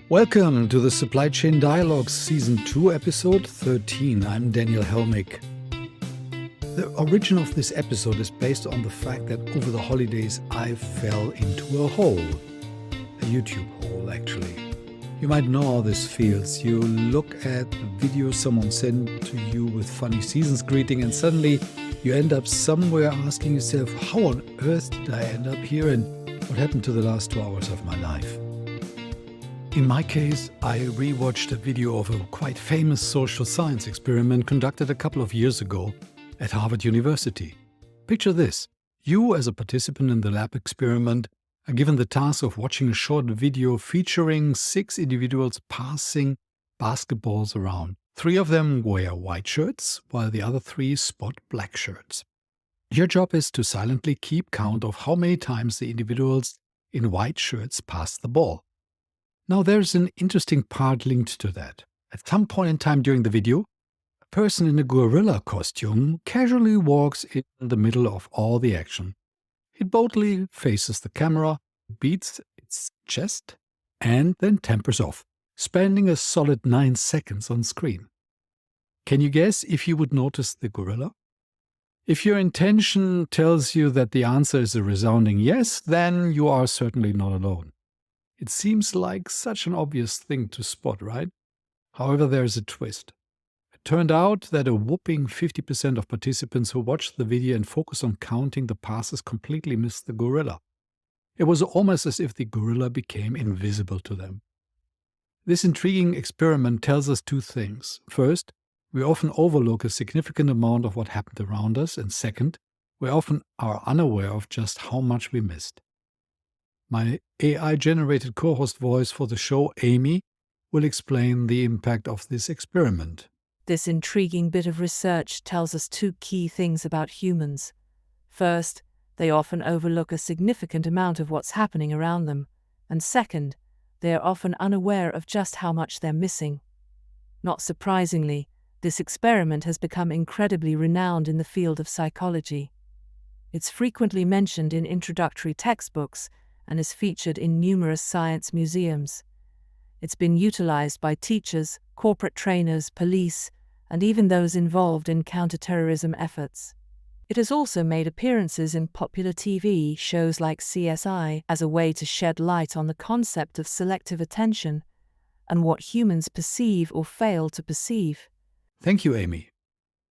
Welcome to the Supply Chain Dialogues Season 2, Episode 13. I'm Daniel Helmich. The origin of this episode is based on the fact that over the holidays I fell into a hole. A YouTube hole, actually. You might know how this feels. You look at the video someone sent to you with funny season's greeting and suddenly you end up somewhere asking yourself, how on earth did I end up here and what happened to the last 2 hours of my life? In my case, I rewatched a video of a quite famous social science experiment conducted a couple of years ago at Harvard University. Picture this. You, as a participant in the lab experiment, are given the task of watching a short video featuring 6 individuals passing basketballs around. 3 of them wear white shirts, while the other 3 spot black shirts. Your job is to silently keep count of how many times the individuals in white shirts pass the ball. Now there's an interesting part linked to that. At some point in time during the video, a person in a gorilla costume casually walks in the middle of all the action. It boldly faces the camera, beats its chest, and then tampers off, spending a solid 9 seconds on screen. Can you guess if you would notice the gorilla? If your intention tells you that the answer is a resounding yes, then you are certainly not alone. It seems like such an obvious thing to spot, right? However, there is a twist. It turned out that a whopping 50% of participants who watched the video and focused on counting the passes completely missed the gorilla. It was almost as if the gorilla became invisible to them. This intriguing experiment tells us 2 things. First, we often overlook a significant amount of what happened around us, and second, we often are unaware of just how much we missed. My AI-generated co-host voice for the show, Amy, will explain the impact of this experiment. This intriguing bit of research tells us 2 key things about humans. First, they often overlook a significant amount of what's happening around them. And second, they are often unaware of just how much they're missing. Not surprisingly, this experiment has become incredibly renowned in the field of psychology. It's frequently mentioned in introductory textbooks and is featured in numerous science museums. It's been utilized by teachers, corporate trainers, police, and even those involved in counterterrorism efforts. It has also made appearances in popular TV shows like CSI as a way to shed light on the concept of selective attention and what humans perceive or fail to perceive. Thank you, Amy.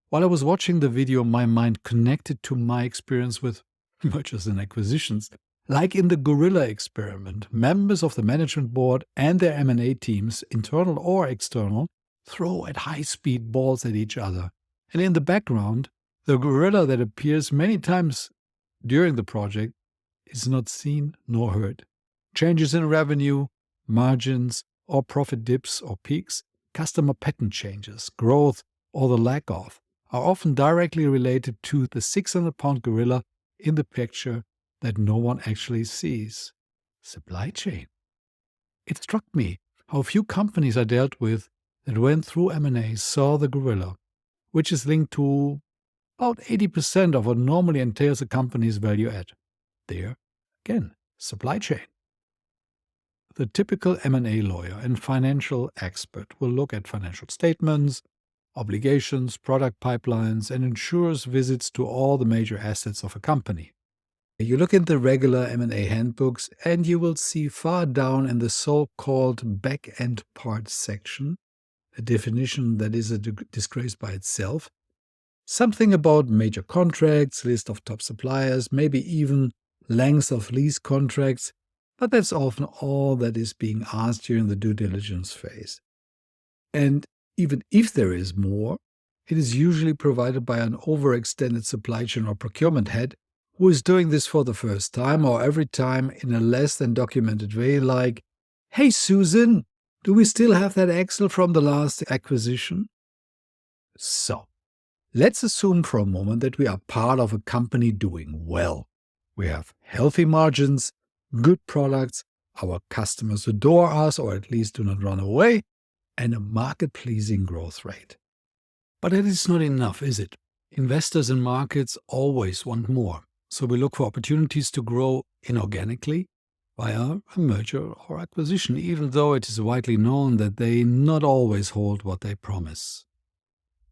While I was watching the video, my mind connected to my experience with mergers and acquisitions. Like in the gorilla experiment, members of the management board and their M&A teams, internal or external, throw at high speed balls at each other. And in the background, the gorilla that appears many times during the project is not seen nor heard. Changes in revenue, margins, or profit dips or peaks, customer pattern changes, growth, or the lack of, are often directly related to the 600-pound gorilla in the picture that no one actually sees. Supply chain. It struck me how few companies I dealt with that went through M&As saw the gorilla, which is linked to about 80% of what normally entails a company's value add. There, again, supply chain. The typical M&A lawyer and financial expert will look at financial statements, obligations, product pipelines, and ensures visits to all the major assets of a company. You look in the regular M&A handbooks and you will see far down in the so-called back-end parts section, a definition that is a disgrace by itself, something about major contracts, list of top suppliers, maybe even length of lease contracts, but that's often all that is being asked during the due diligence phase. And even if there is more, it is usually provided by an overextended supply chain or procurement head who is doing this for the first time or every time in a less than documented way, like, "Hey Susan, do we still have that Excel from the last acquisition?" So, let's assume for a moment that we are part of a company doing well. We have healthy margins, good products, our customers adore us or at least do not run away, and a market-pleasing growth rate. But it is not enough, is it? Investors and markets always want more. So we look for opportunities to grow inorganically, via a merger or acquisition, even though it is widely known that they not always hold what they promise.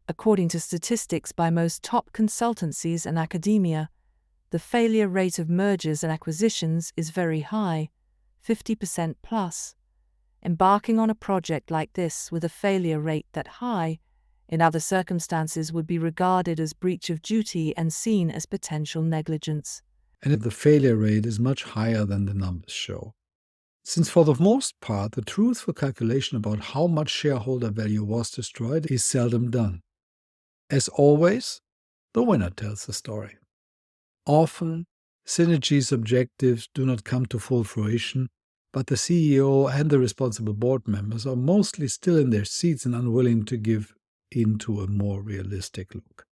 According to statistics by most top consultancies and academia, the failure rate of mergers and acquisitions is very high, 50% plus. Embarking on a project like this with a failure rate that high, in other circumstances would be regarded as breach of duty and seen as potential negligence. And the failure rate is much higher than the numbers show. Since for the most part, the truthful calculation about how much shareholder value was destroyed is seldom done. As always, the winner tells the story. Often, synergy's objectives do not come to full fruition, but the CEO and the responsible board members are mostly still in their seats and unwilling to give into a more realistic look.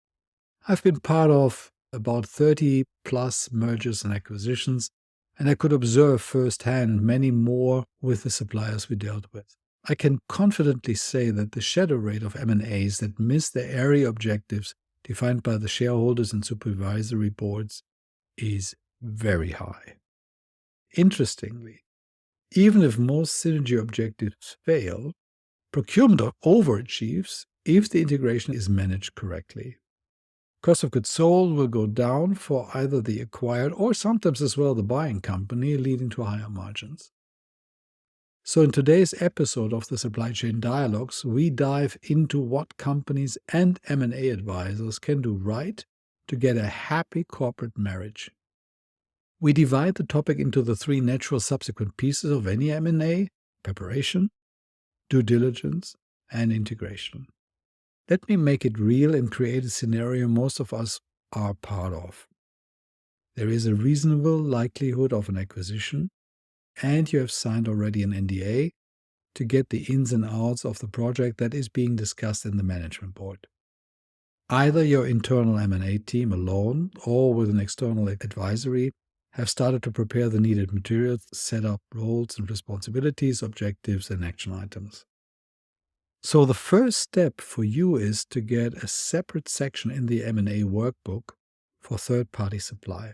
I've been part of about 30 plus mergers and acquisitions, and I could observe firsthand many more with the suppliers we dealt with. I can confidently say that the shadow rate of M&As that miss their area objectives defined by the shareholders and supervisory boards is very high. Interestingly, even if most synergy objectives fail, procurement overachieves if the integration is managed correctly. Cost of goods sold will go down for either the acquired or sometimes as well the buying company, leading to higher margins. So in today's episode of the Supply Chain Dialogues, we dive into what companies and M&A advisors can do right to get a happy corporate marriage. We divide the topic into the three natural subsequent pieces of any M&A: preparation, due diligence, and integration. Let me make it real and create a scenario most of us are part of. There is a reasonable likelihood of an acquisition, and you have signed already an NDA to get the ins and outs of the project that is being discussed in the management board. Either your internal M&A team alone or with an external advisory have started to prepare the needed materials, set up roles and responsibilities, objectives, and action items. So the first step for you is to get a separate section in the M&A workbook for third-party supply.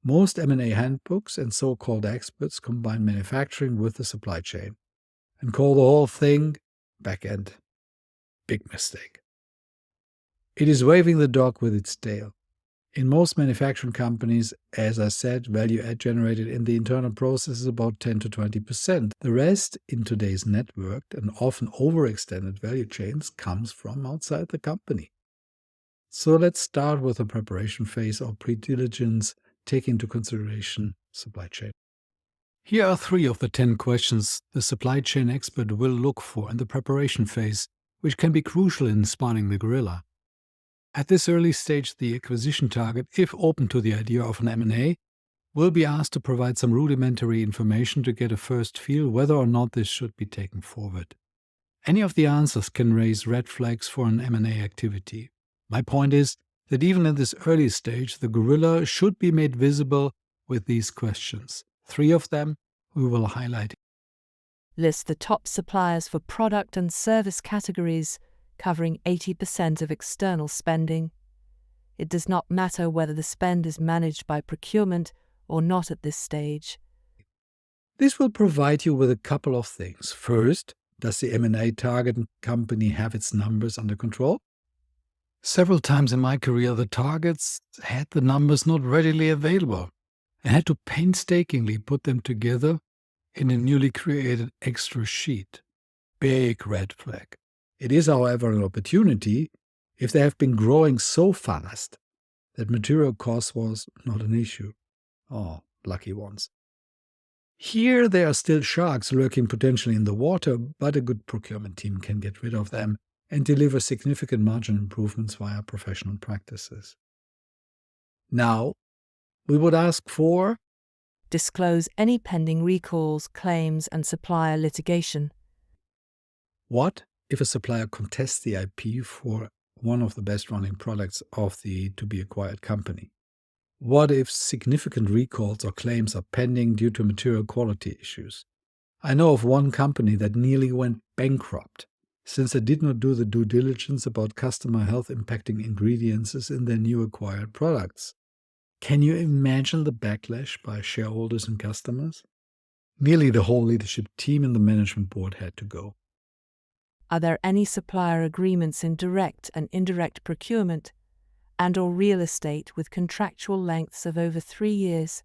Most M&A handbooks and so-called experts combine manufacturing with the supply chain and call the whole thing back-end. Big mistake. It is waving the dog with its tail. In most manufacturing companies, as I said, value add generated in the internal process is about 10 to 20%. The rest, in today's networked and often overextended value chains, comes from outside the company. So let's start with the preparation phase or pre-diligence, taking into consideration supply chain. Here are 3 of the 10 questions the supply chain expert will look for in the preparation phase, which can be crucial in spawning the gorilla. At this early stage, the acquisition target, if open to the idea of an M&A, will be asked to provide some rudimentary information to get a first feel whether or not this should be taken forward. Any of the answers can raise red flags for an M&A activity. My point is that even in this early stage, the gorilla should be made visible with these questions. 3 of them we will highlight. List the top suppliers for product and service categories, covering 80% of external spending. It does not matter whether the spend is managed by procurement or not at this stage. This will provide you with a couple of things. First, does the M&A target company have its numbers under control? Several times in my career, the targets had the numbers not readily available and had to painstakingly put them together in a newly created extra sheet. Big red flag. It is, however, an opportunity if they have been growing so fast that material cost was not an issue. Oh, lucky ones. Here there are still sharks lurking potentially in the water, but a good procurement team can get rid of them and deliver significant margin improvements via professional practices. Now, we would ask for Disclose any pending recalls, claims, and supplier litigation. what if a supplier contests the IP for one of the best running products of the to-be acquired company? What if significant recalls or claims are pending due to material quality issues? I know of one company that nearly went bankrupt since it did not do the due diligence about customer health impacting ingredients in their new acquired products. Can you imagine the backlash by shareholders and customers? Nearly the whole leadership team in the management board had to go. Are there any supplier agreements in direct and indirect procurement and/or real estate with contractual lengths of over 3 years?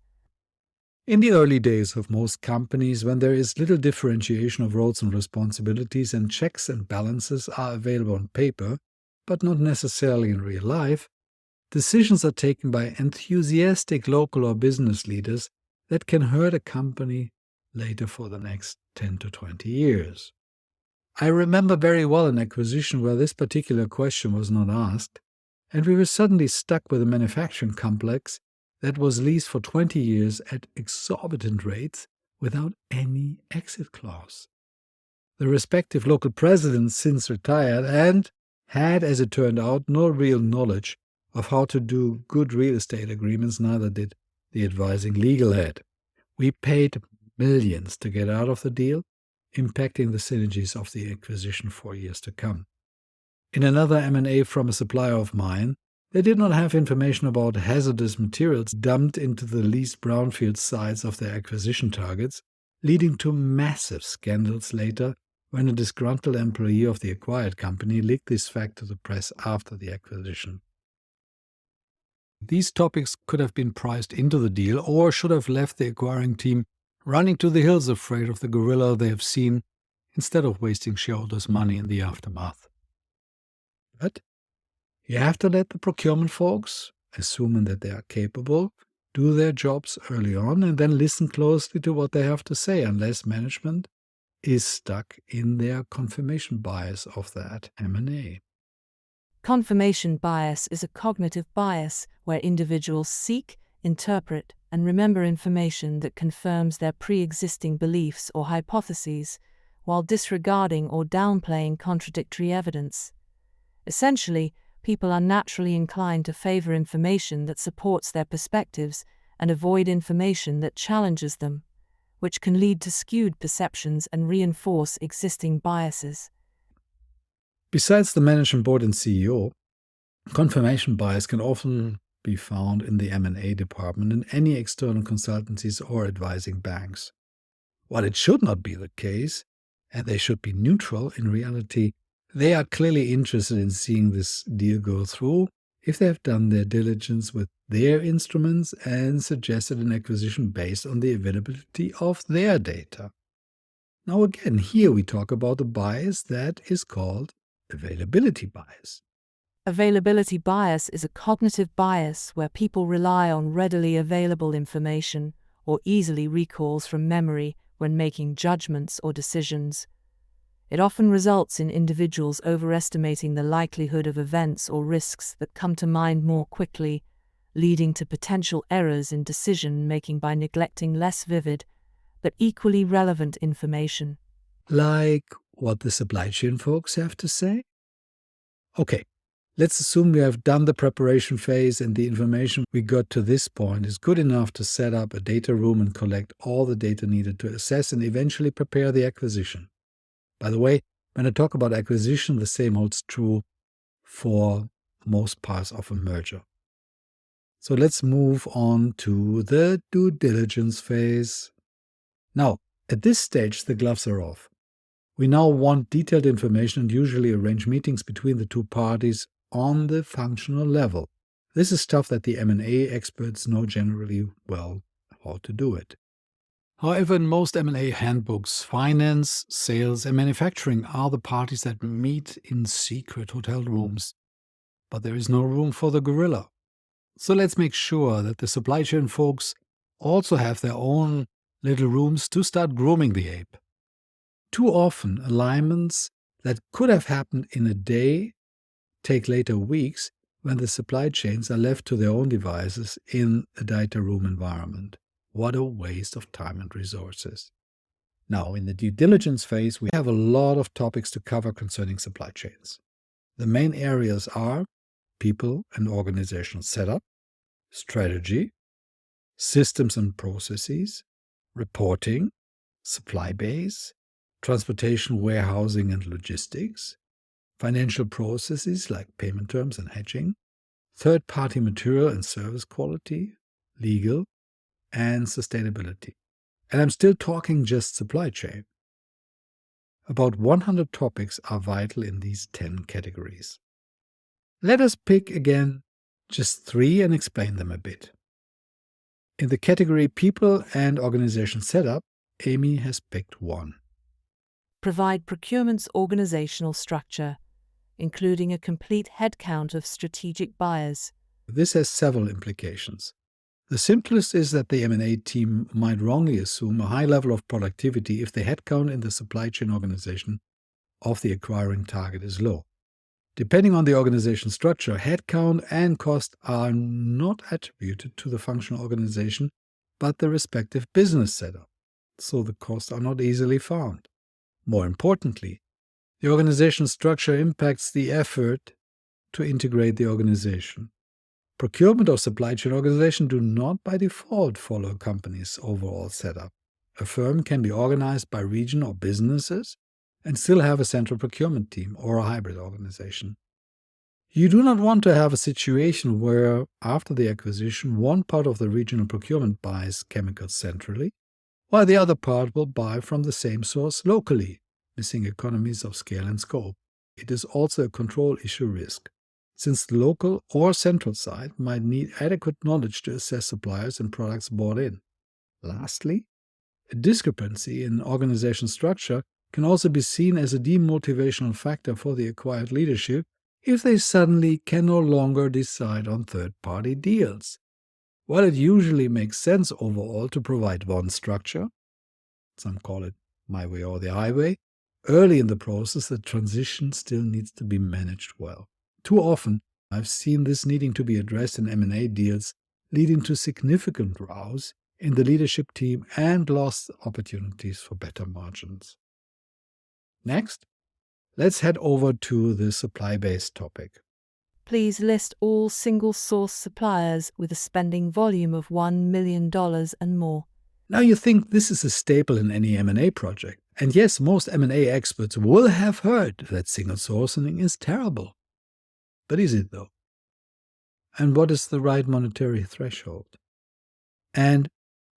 In the early days of most companies, when there is little differentiation of roles and responsibilities and checks and balances are available on paper, but not necessarily in real life, decisions are taken by enthusiastic local or business leaders that can hurt a company later for the next 10 to 20 years. I remember very well an acquisition where this particular question was not asked, and we were suddenly stuck with a manufacturing complex that was leased for 20 years at exorbitant rates without any exit clause. The respective local presidents since retired and had, as it turned out, no real knowledge of how to do good real estate agreements, neither did the advising legal head. We paid millions to get out of the deal, impacting the synergies of the acquisition for years to come. In another M&A from a supplier of mine, they did not have information about hazardous materials dumped into the leased brownfield sites of their acquisition targets, leading to massive scandals later when a disgruntled employee of the acquired company leaked this fact to the press after the acquisition. These topics could have been priced into the deal or should have left the acquiring team running to the hills afraid of the gorilla they have seen, instead of wasting shareholders' money in the aftermath. But you have to let the procurement folks, assuming that they are capable, do their jobs early on and then listen closely to what they have to say, unless management is stuck in their confirmation bias of that M&A. Confirmation bias is a cognitive bias where individuals seek, interpret, and remember information that confirms their pre-existing beliefs or hypotheses, while disregarding or downplaying contradictory evidence. Essentially, people are naturally inclined to favor information that supports their perspectives and avoid information that challenges them, which can lead to skewed perceptions and reinforce existing biases. Besides the management board and CEO, confirmation bias can often be found in the M&A department in any external consultancies or advising banks. While it should not be the case, and they should be neutral, in reality, they are clearly interested in seeing this deal go through if they have done their diligence with their instruments and suggested an acquisition based on the availability of their data. Now again, here we talk about a bias that is called availability bias. Availability bias is a cognitive bias where people rely on readily available information or easily recalls from memory when making judgments or decisions. It often results in individuals overestimating the likelihood of events or risks that come to mind more quickly, leading to potential errors in decision-making by neglecting less vivid but equally relevant information. Like what the supply chain folks have to say? Okay, let's assume we have done the preparation phase and the information we got to this point is good enough to set up a data room and collect all the data needed to assess and eventually prepare the acquisition. By the way, when I talk about acquisition, the same holds true for most parts of a merger. So let's move on to the due diligence phase. Now, at this stage, the gloves are off. We now want detailed information and usually arrange meetings between the two parties on the functional level. This is stuff that the M&A experts know generally well how to do it. However, in most M&A handbooks, finance, sales, and manufacturing are the parties that meet in secret hotel rooms. But there is no room for the gorilla. So let's make sure that the supply chain folks also have their own little rooms to start grooming the ape. Too often, alignments that could have happened in a day take later weeks when the supply chains are left to their own devices in a data room environment. What a waste of time and resources. Now, in the due diligence phase, we have a lot of topics to cover concerning supply chains. The main areas are people and organizational setup, strategy, systems and processes, reporting, supply base, transportation, warehousing and logistics, financial processes like payment terms and hedging, third-party material and service quality, legal, and sustainability. And I'm still talking just supply chain. About 100 topics are vital in these 10 categories. Let us pick again just 3 and explain them a bit. In the category People and Organization Setup, Amy has picked 1. Provide procurement's organizational structure, including a complete headcount of strategic buyers. This has several implications. The simplest is that the M&A team might wrongly assume a high level of productivity if the headcount in the supply chain organization of the acquiring target is low. Depending on the organization structure, headcount and cost are not attributed to the functional organization, but the respective business setup, so the costs are not easily found. More importantly, the organization structure impacts the effort to integrate the organization. Procurement or supply chain organization do not by default follow a company's overall setup. A firm can be organized by region or businesses and still have a central procurement team or a hybrid organization. You do not want to have a situation where, after the acquisition, one part of the regional procurement buys chemicals centrally, while the other part will buy from the same source locally, missing economies of scale and scope. It is also a control issue risk, since the local or central side might need adequate knowledge to assess suppliers and products bought in. Lastly, a discrepancy in organization structure can also be seen as a demotivational factor for the acquired leadership if they suddenly can no longer decide on third-party deals. While it usually makes sense overall to provide one structure, some call it my way or the highway, early in the process the transition still needs to be managed well. Too often, I've seen this needing to be addressed in M&A deals, leading to significant rows in the leadership team and lost opportunities for better margins. Next, let's head over to the supply-based topic. Please list all single-source suppliers with a spending volume of $1 million and more. Now you think this is a staple in any M&A project. And yes, most M&A experts will have heard that single sourcing is terrible. But is it though? And what is the right monetary threshold? And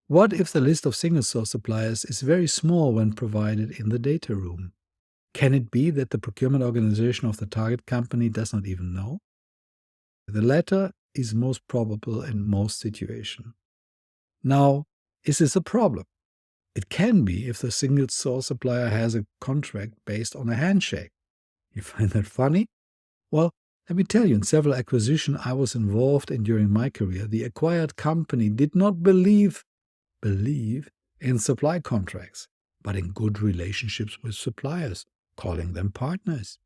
what if the list of single source suppliers is very small when provided in the data room? Can it be that the procurement organization of the target company does not even know? The latter is most probable in most situations. Now, is this a problem? It can be if the single source supplier has a contract based on a handshake. You find that funny? Well, let me tell you, in several acquisitions I was involved in during my career, the acquired company did not believe in supply contracts, but in good relationships with suppliers, calling them partners.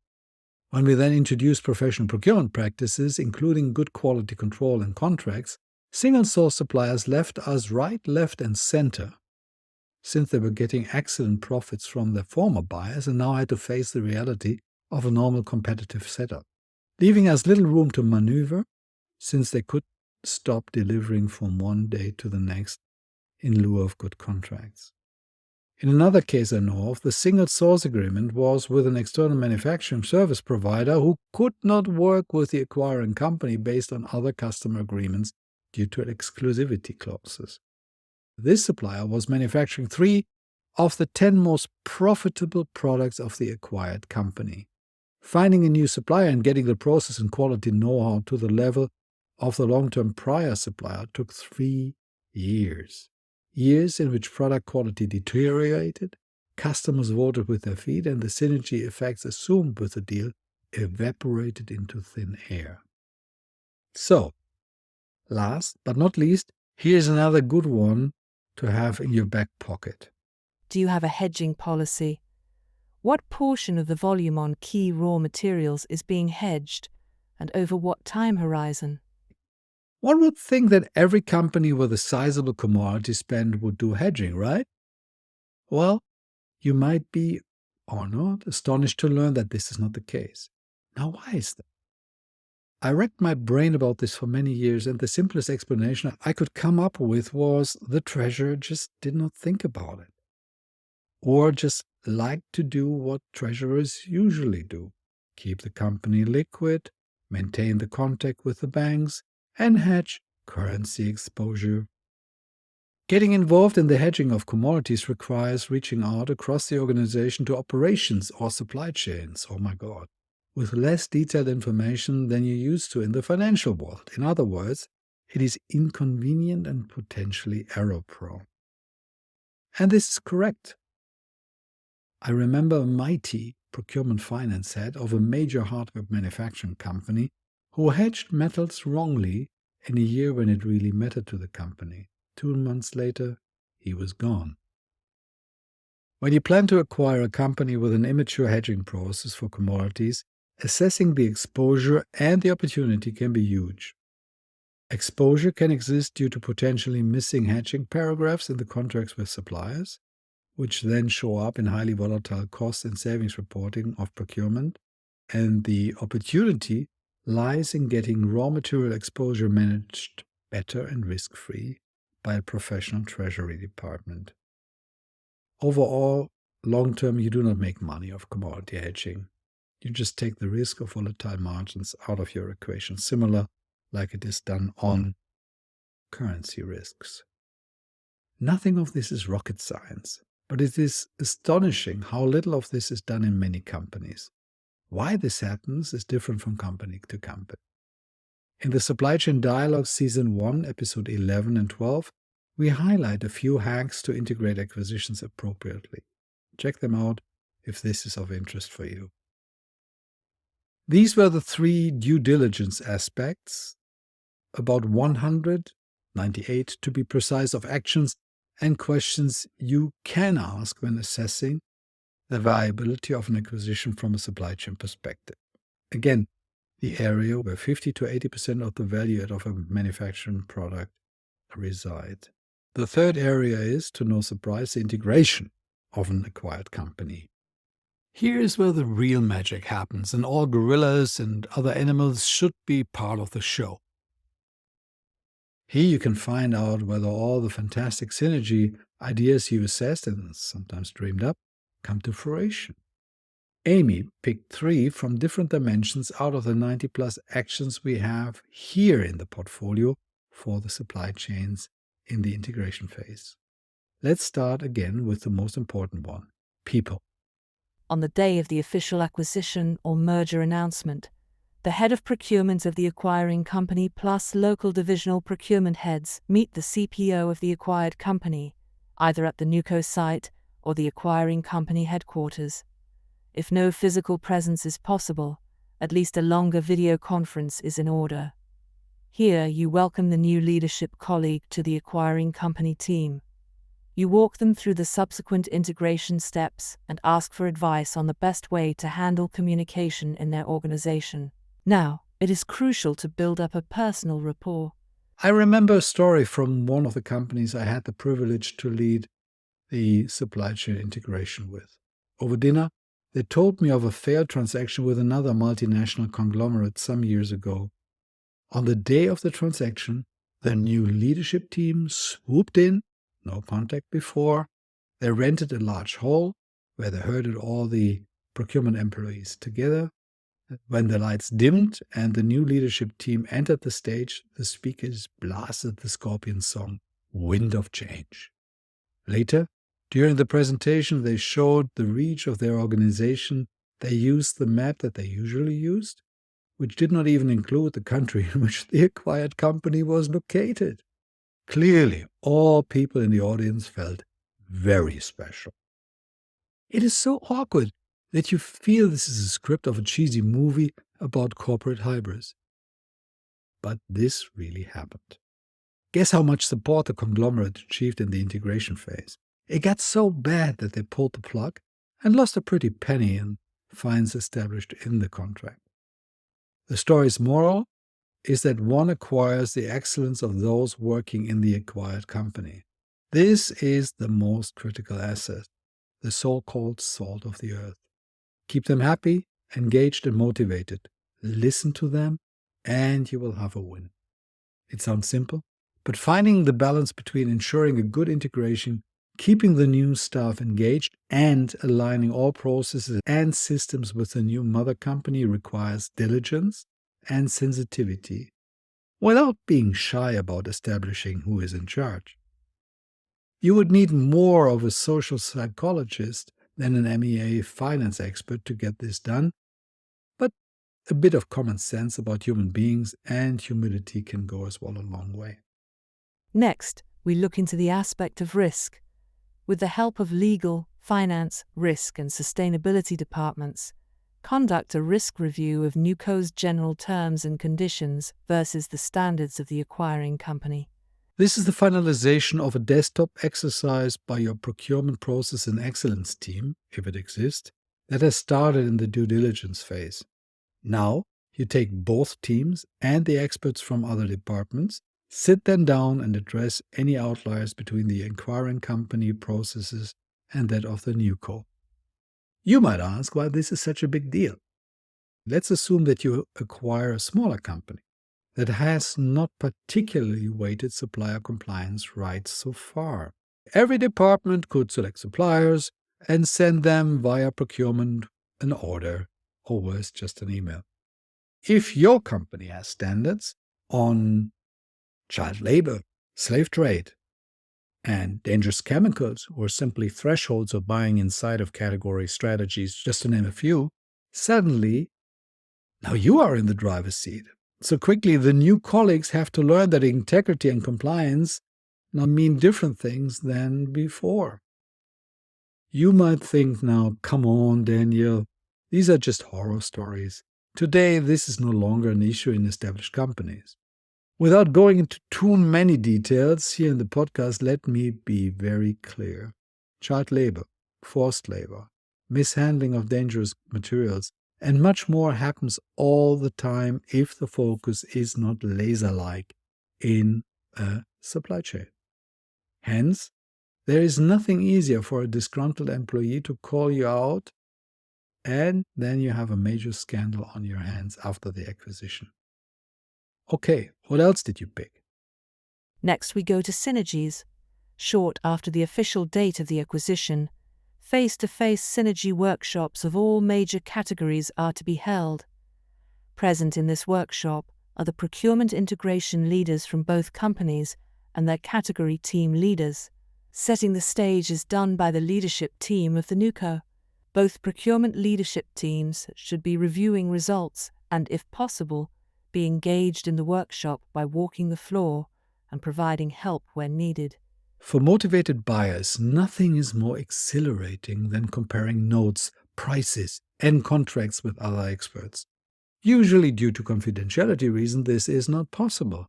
When we then introduced professional procurement practices, including good quality control and contracts, single-source suppliers left us right, left, and center, since they were getting excellent profits from their former buyers and now had to face the reality of a normal competitive setup, leaving us little room to maneuver, since they could stop delivering from one day to the next in lieu of good contracts. In another case I know of, the single source agreement was with an external manufacturing service provider who could not work with the acquiring company based on other customer agreements due to exclusivity clauses. This supplier was manufacturing 3 of the 10 most profitable products of the acquired company. Finding a new supplier and getting the process and quality know-how to the level of the long-term prior supplier took 3 years. Years in which product quality deteriorated, customers voted with their feet, and the synergy effects assumed with the deal evaporated into thin air. So, last but not least, here's another good one to have in your back pocket. Do you have a hedging policy? What portion of the volume on key raw materials is being hedged, and over what time horizon? One would think that every company with a sizable commodity spend would do hedging, right? Well, you might be, or not, astonished to learn that this is not the case. Now, why is that? I racked my brain about this for many years, and the simplest explanation I could come up with was the treasurer just did not think about it. Or just liked to do what treasurers usually do: keep the company liquid, maintain the contact with the banks, and hedge currency exposure. Getting involved in the hedging of commodities requires reaching out across the organization to operations or supply chains, oh my God, with less detailed information than you used to in the financial world. In other words, it is inconvenient and potentially error-prone. And this is correct. I remember a mighty procurement finance head of a major hardware manufacturing company who hedged metals wrongly in a year when it really mattered to the company. 2 months later, he was gone. When you plan to acquire a company with an immature hedging process for commodities, assessing the exposure and the opportunity can be huge. Exposure can exist due to potentially missing hedging paragraphs in the contracts with suppliers, which then show up in highly volatile cost and savings reporting of procurement, and the opportunity lies in getting raw material exposure managed better and risk-free by a professional treasury department. Overall, long-term, you do not make money off commodity hedging. You just take the risk of volatile margins out of your equation, similar like it is done on currency risks. Nothing of this is rocket science, but it is astonishing how little of this is done in many companies. Why this happens is different from company to company. In the Supply Chain Dialogue Season 1, Episode 11 and 12, we highlight a few hacks to integrate acquisitions appropriately. Check them out if this is of interest for you. These were the 3 due diligence aspects, about 198 to be precise, of actions and questions you can ask when assessing the viability of an acquisition from a supply chain perspective. Again, the area where 50 to 80% of the value add of a manufacturing product reside. The third area is, to no surprise, the integration of an acquired company. Here's where the real magic happens, and all gorillas and other animals should be part of the show. Here you can find out whether all the fantastic synergy ideas you assessed and sometimes dreamed up come to fruition. Amy picked 3 from different dimensions out of the 90+ actions we have here in the portfolio for the supply chains in the integration phase. Let's start again with the most important one: people. On the day of the official acquisition or merger announcement, the head of procurement of the acquiring company plus local divisional procurement heads meet the CPO of the acquired company, either at the NewCo site or the acquiring company headquarters. If no physical presence is possible, at least a longer video conference is in order. Here you welcome the new leadership colleague to the acquiring company team. You walk them through the subsequent integration steps and ask for advice on the best way to handle communication in their organization. Now, it is crucial to build up a personal rapport. I remember a story from one of the companies I had the privilege to lead the supply chain integration with. Over dinner, they told me of a failed transaction with another multinational conglomerate some years ago. On the day of the transaction, the new leadership team swooped in, no contact before. They rented a large hall where they herded all the procurement employees together. When the lights dimmed and the new leadership team entered the stage, the speakers blasted the Scorpion song, Wind of Change. Later, during the presentation, they showed the reach of their organization. They used the map that they usually used, which did not even include the country in which the acquired company was located. Clearly, all people in the audience felt very special. It is so awkward that you feel this is a script of a cheesy movie about corporate hybris. But this really happened. Guess how much support the conglomerate achieved in the integration phase? It got so bad that they pulled the plug and lost a pretty penny in fines established in the contract. The story's moral is that one acquires the excellence of those working in the acquired company. This is the most critical asset, the so-called salt of the earth. Keep them happy, engaged, and motivated. Listen to them, and you will have a win. It sounds simple, but finding the balance between ensuring a good integration, keeping the new staff engaged, and aligning all processes and systems with the new mother company requires diligence and sensitivity, without being shy about establishing who is in charge. You would need more of a social psychologist than an MEA finance expert to get this done, but a bit of common sense about human beings and humility can go as well a long way. Next, we look into the aspect of risk. With the help of legal, finance, risk, and sustainability departments, conduct a risk review of NewCo's general terms and conditions versus the standards of the acquiring company. This is the finalization of a desktop exercise by your procurement process and excellence team, if it exists, that has started in the due diligence phase. Now, you take both teams and the experts from other departments, sit them down and address any outliers between the acquiring company processes and that of the NewCo. You might ask why this is such a big deal. Let's assume that you acquire a smaller company that has not particularly weighted supplier compliance rights so far. Every department could select suppliers and send them via procurement an order, or worse, just an email. If your company has standards on child labor, slave trade, and dangerous chemicals, or simply thresholds of buying inside of category strategies, just to name a few, suddenly, now you are in the driver's seat. So quickly, the new colleagues have to learn that integrity and compliance now mean different things than before. You might think now, come on, Daniel, these are just horror stories. Today, this is no longer an issue in established companies. Without going into too many details here in the podcast, let me be very clear. Child labor, forced labor, mishandling of dangerous materials, and much more happens all the time if the focus is not laser-like in a supply chain. Hence, there is nothing easier for a disgruntled employee to call you out, and then you have a major scandal on your hands after the acquisition. Okay, what else did you pick? Next, we go to synergies. Short after the official date of the acquisition, face-to-face synergy workshops of all major categories are to be held. Present in this workshop are the procurement integration leaders from both companies and their category team leaders. Setting the stage is done by the leadership team of the NewCo. Both procurement leadership teams should be reviewing results and, if possible, be engaged in the workshop by walking the floor and providing help when needed. For motivated buyers, nothing is more exhilarating than comparing notes, prices, and contracts with other experts. Usually, due to confidentiality reasons, this is not possible.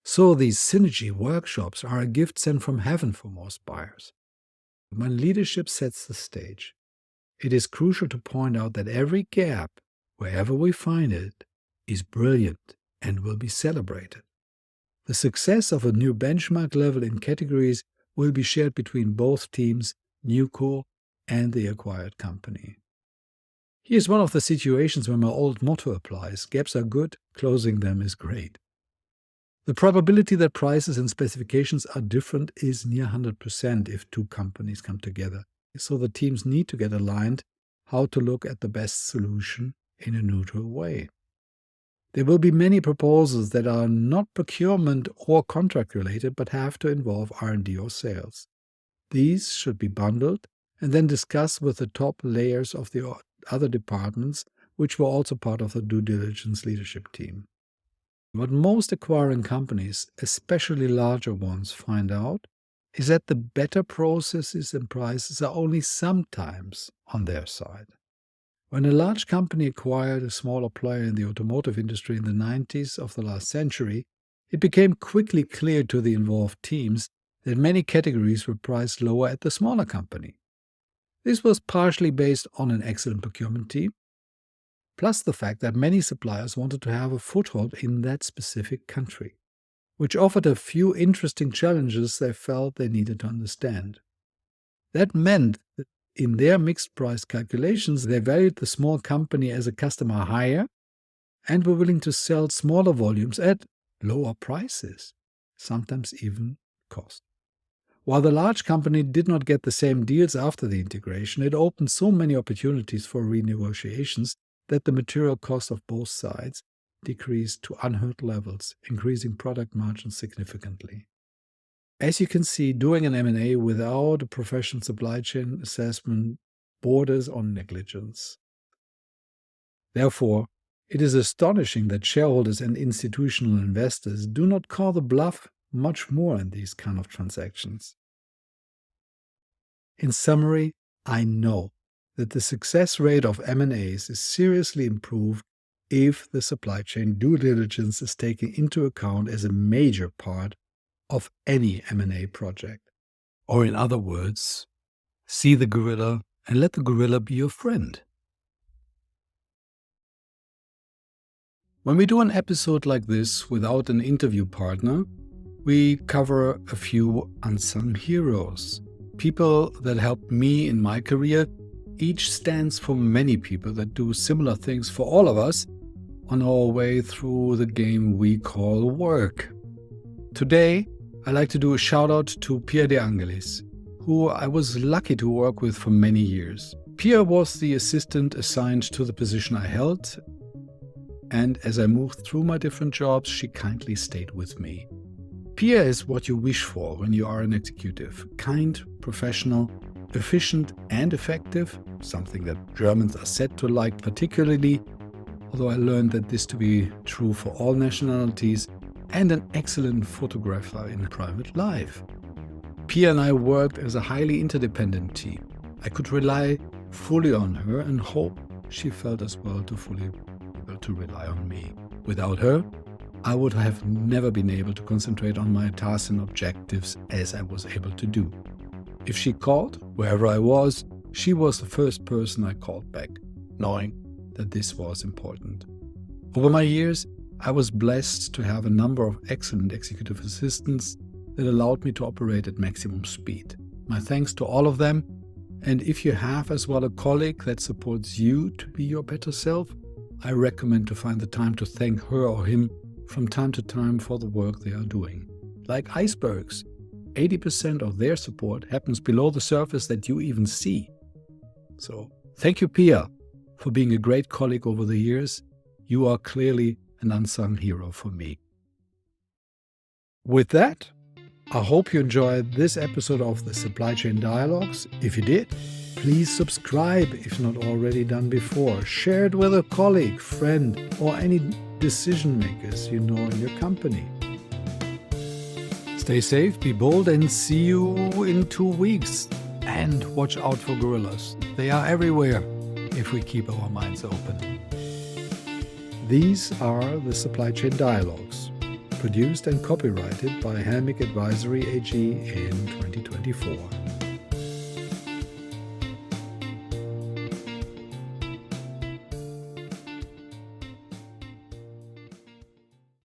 So these synergy workshops are a gift sent from heaven for most buyers. When leadership sets the stage, it is crucial to point out that every gap, wherever we find it, is brilliant and will be celebrated. The success of a new benchmark level in categories will be shared between both teams, NewCo and the acquired company. Here's one of the situations where my old motto applies: gaps are good, closing them is great. The probability that prices and specifications are different is near 100% if two companies come together. So the teams need to get aligned how to look at the best solution in a neutral way. There will be many proposals that are not procurement or contract related but have to involve R&D or sales. These should be bundled and then discussed with the top layers of the other departments, which were also part of the due diligence leadership team. What most acquiring companies, especially larger ones, find out is that the better processes and prices are only sometimes on their side. When a large company acquired a smaller player in the automotive industry in the 90s of the last century, it became quickly clear to the involved teams that many categories were priced lower at the smaller company. This was partially based on an excellent procurement team, plus the fact that many suppliers wanted to have a foothold in that specific country, which offered a few interesting challenges they felt they needed to understand. That meant that in their mixed price calculations, they valued the small company as a customer higher and were willing to sell smaller volumes at lower prices, sometimes even cost. While the large company did not get the same deals after the integration, it opened so many opportunities for renegotiations that the material cost of both sides decreased to unheard levels, increasing product margins significantly. As you can see, doing an M&A without a professional supply chain assessment borders on negligence. Therefore, it is astonishing that shareholders and institutional investors do not call the bluff much more in these kind of transactions. In summary, I know that the success rate of M&As is seriously improved if the supply chain due diligence is taken into account as a major part of any M&A project. Or in other words, see the gorilla and let the gorilla be your friend. When we do an episode like this without an interview partner, we cover a few unsung heroes. People that helped me in my career. Each stands for many people that do similar things for all of us on our way through the game we call work. Today, I'd like to do a shout out to Pierre De Angelis, who I was lucky to work with for many years. Pierre was the assistant assigned to the position I held, and as I moved through my different jobs, she kindly stayed with me. Pierre is what you wish for when you are an executive: kind, professional, efficient and effective, something that Germans are said to like particularly, although I learned that this to be true for all nationalities, and an excellent photographer in private life. Pia and I worked as a highly interdependent team. I could rely fully on her and hope she felt as well to fully able to rely on me. Without her, I would have never been able to concentrate on my tasks and objectives as I was able to do. If she called, wherever I was, she was the first person I called back, knowing that this was important. Over my years, I was blessed to have a number of excellent executive assistants that allowed me to operate at maximum speed. My thanks to all of them, and if you have as well a colleague that supports you to be your better self, I recommend to find the time to thank her or him from time to time for the work they are doing. Like icebergs, 80% of their support happens below the surface that you even see. So, thank you, Pia, for being a great colleague over the years. You are clearly an unsung hero for me. With that, I hope you enjoyed this episode of the Supply Chain Dialogues. If you did, please subscribe if not already done before. Share it with a colleague, friend, or any decision makers you know in your company. Stay safe, be bold, and see you in 2 weeks. And watch out for gorillas. They are everywhere if we keep our minds open. These are the Supply Chain Dialogues, produced and copyrighted by Helmig Advisory AG in 2024.